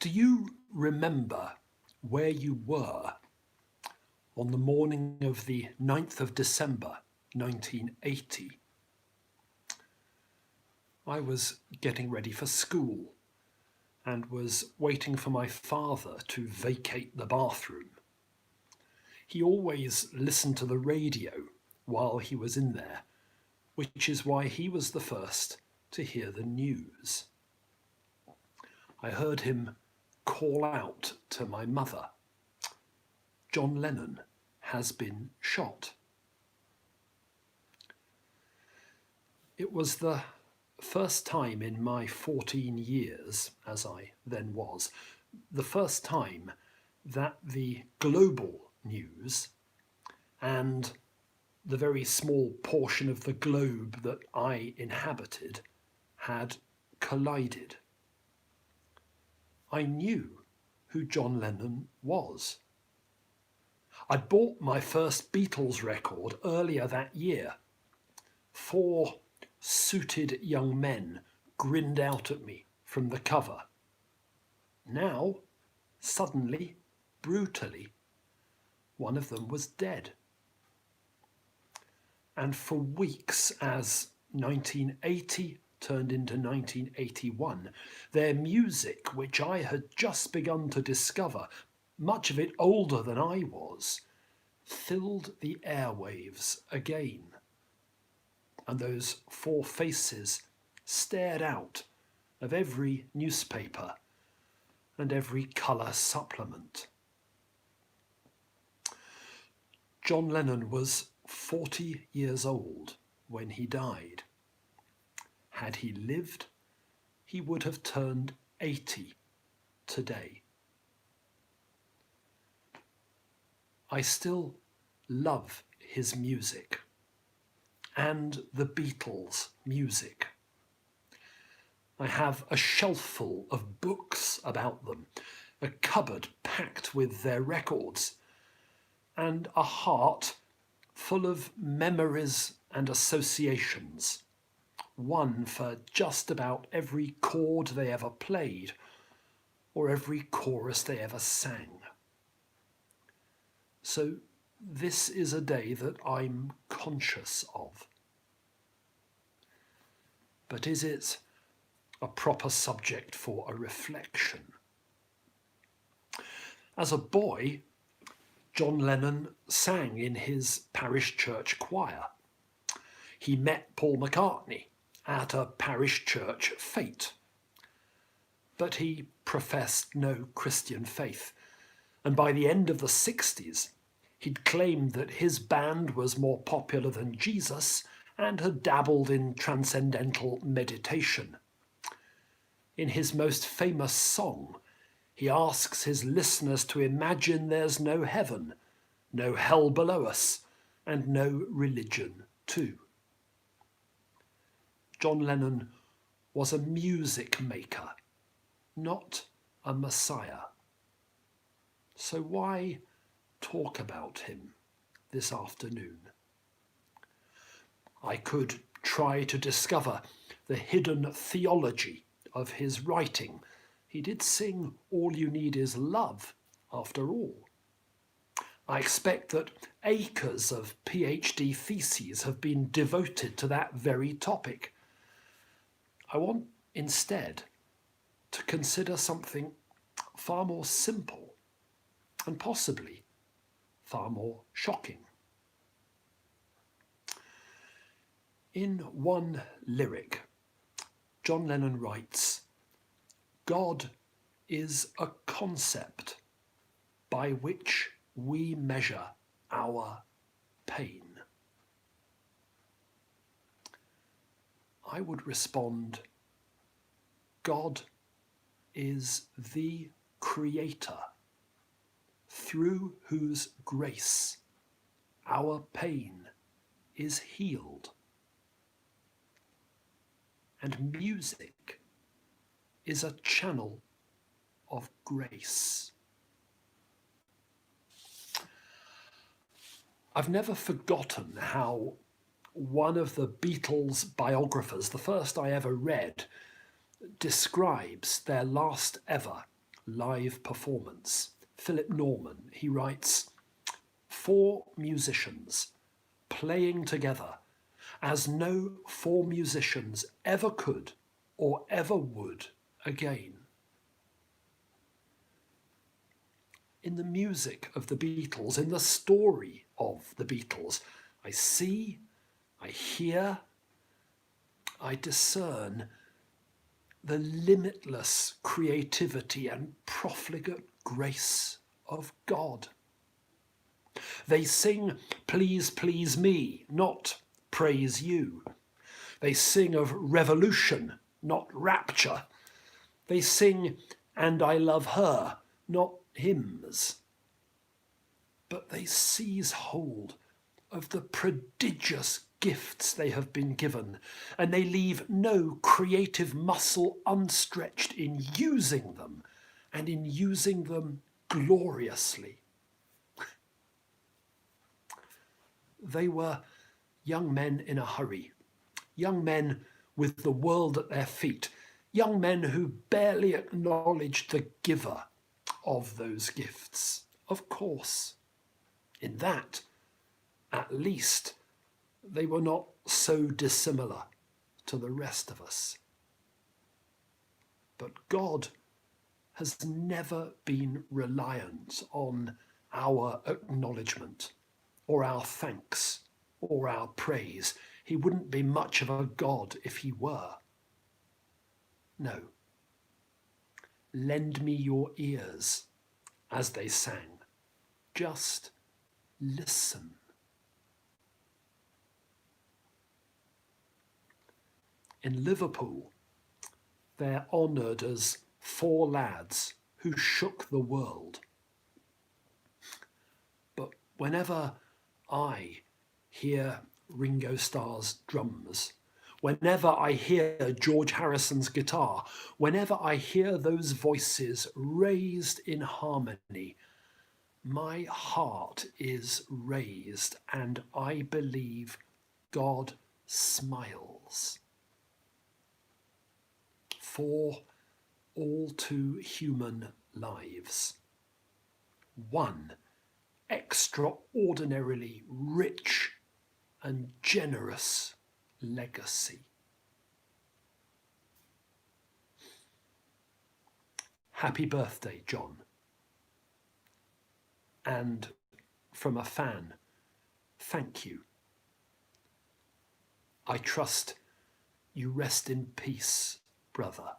Do you remember where you were on the morning of the 9th of December 1980? I was getting ready for school and was waiting for my father to vacate the bathroom. He always listened to the radio while he was in there, which is why he was the first to hear the news. I heard him call out to my mother, "John Lennon has been shot." It was the first time in my 14 years, as I then was, the first time that the global news and the very small portion of the globe that I inhabited had collided. I knew who John Lennon was. I'd bought my first Beatles record earlier that year. 4 suited young men grinned out at me from the cover. Now, suddenly, brutally, one of them was dead. And for weeks, as 1980 turned into 1981, their music, which I had just begun to discover, much of it older than I was, filled the airwaves again. And those 4 faces stared out of every newspaper and every colour supplement. John Lennon was 40 years old when he died. Had he lived, he would have turned 80 today. I still love his music and the Beatles' music. I have a shelf full of books about them, a cupboard packed with their records, and a heart full of memories and associations, one for just about every chord they ever played or every chorus they ever sang. So this is a day that I'm conscious of. But is it a proper subject for a reflection? As a boy, John Lennon sang in his parish church choir. He met Paul McCartney at a parish church fete. But he professed no Christian faith, and by the end of the 60s, he'd claimed that his band was more popular than Jesus and had dabbled in transcendental meditation. In his most famous song, he asks his listeners to imagine there's no heaven, no hell below us, and no religion too. John Lennon was a music maker, not a messiah. So why talk about him this afternoon? I could try to discover the hidden theology of his writing. He did sing "All You Need Is Love," after all. I expect that acres of PhD theses have been devoted to that very topic. I want instead to consider something far more simple and possibly far more shocking. In one lyric, John Lennon writes, "God is a concept by which we measure our pain." I would respond, God is the Creator, through whose grace our pain is healed. And music is a channel of grace. I've never forgotten how one of the Beatles biographers, the first I ever read, describes their last ever live performance. Philip Norman, he writes, 4 musicians playing together as no 4 musicians ever could or ever would again. In the music of the Beatles, in the story of the Beatles, I see, I hear, I discern the limitless creativity and profligate grace of God. They sing, please, please me, not praise you. They sing of revolution, not rapture. They sing, and I love her, not hymns. But they seize hold of the prodigious gifts they have been given, and they leave no creative muscle unstretched in using them, and in using them gloriously. They were young men in a hurry, young men with the world at their feet, young men who barely acknowledged the giver of those gifts. Of course, in that, at least, they were not so dissimilar to the rest of us. But God has never been reliant on our acknowledgement or our thanks or our praise. He wouldn't be much of a God if he were. No. Lend me your ears, as they sang. Just listen. In Liverpool, they're honoured as 4 lads who shook the world. But whenever I hear Ringo Starr's drums, whenever I hear George Harrison's guitar, whenever I hear those voices raised in harmony, my heart is raised and I believe God smiles. For all too human lives, one extraordinarily rich and generous legacy. Happy birthday, John. And from a fan, thank you. I trust you rest in peace, brother.